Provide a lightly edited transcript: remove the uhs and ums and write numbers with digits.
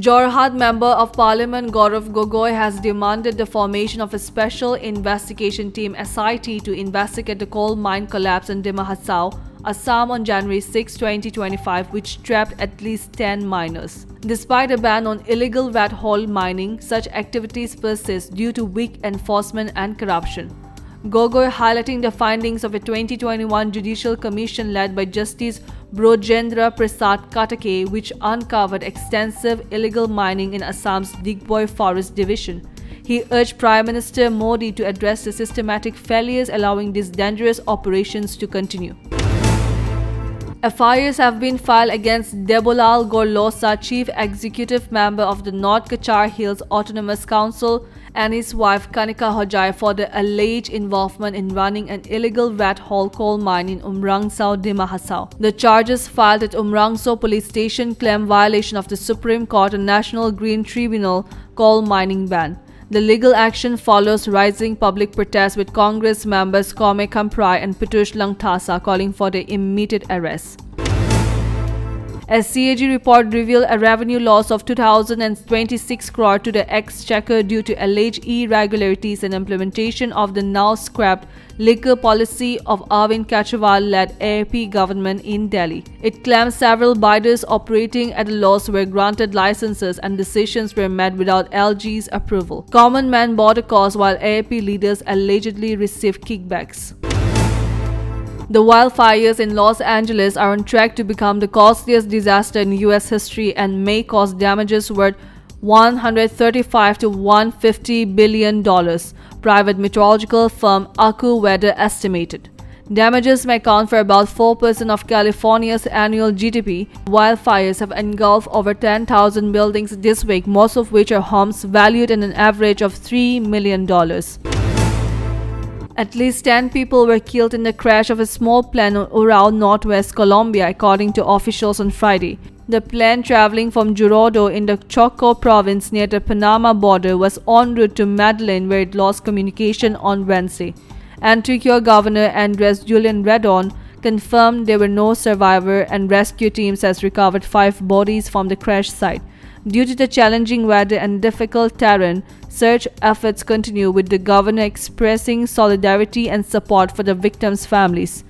Jorhat Member of Parliament Gaurav Gogoi has demanded the formation of a special investigation team (SIT) to investigate the coal mine collapse in Dima Hasao, Assam on January 6, 2025, which trapped at least 10 miners. Despite a ban on illegal rat hole mining, such activities persist due to weak enforcement and corruption. Gogoi highlighting the findings of a 2021 Judicial Commission led by Justice Brojendra Prasad Katake, which uncovered extensive illegal mining in Assam's Digboi Forest Division. He urged Prime Minister Modi to address the systematic failures allowing these dangerous operations to continue. FIRs have been filed against Debolal Gorlosa, Chief Executive Member of the North Kachar Hills Autonomous Council, and his wife Kanika Hojai for the alleged involvement in running an illegal rat hole coal mine in Umrangsau, Dima Hasao. The charges filed at Umrangsau Police Station claim violation of the Supreme Court and National Green Tribunal coal mining ban. The legal action follows rising public protests with Congress members Kome Kamprai and Pitush Langthasa calling for their immediate arrest. A CAG report revealed a revenue loss of 2,026 crore to the Exchequer due to alleged irregularities in implementation of the now scrapped liquor policy of Arvind Kejriwal-led AAP government in Delhi. It claims several bidders operating at a loss were granted licenses and decisions were made without LG's approval. Common men bought a cause while AAP leaders allegedly received kickbacks. The wildfires in Los Angeles are on track to become the costliest disaster in US history and may cause damages worth $135 to $150 billion, private meteorological firm AccuWeather estimated. Damages may account for about 4% of California's annual GDP. Wildfires have engulfed over 10,000 buildings this week, most of which are homes valued at an average of $3 million. At least 10 people were killed in the crash of a small plane on Urao, northwest Colombia, according to officials on Friday. The plane traveling from Jorodo in the Chocó province near the Panama border was en route to Medellin, where it lost communication on Wednesday. Antioquia Governor Andres Julian Redon confirmed there were no survivors and rescue teams has recovered 5 bodies from the crash site. Due to the challenging weather and difficult terrain, search efforts continue, with the governor expressing solidarity and support for the victims' families.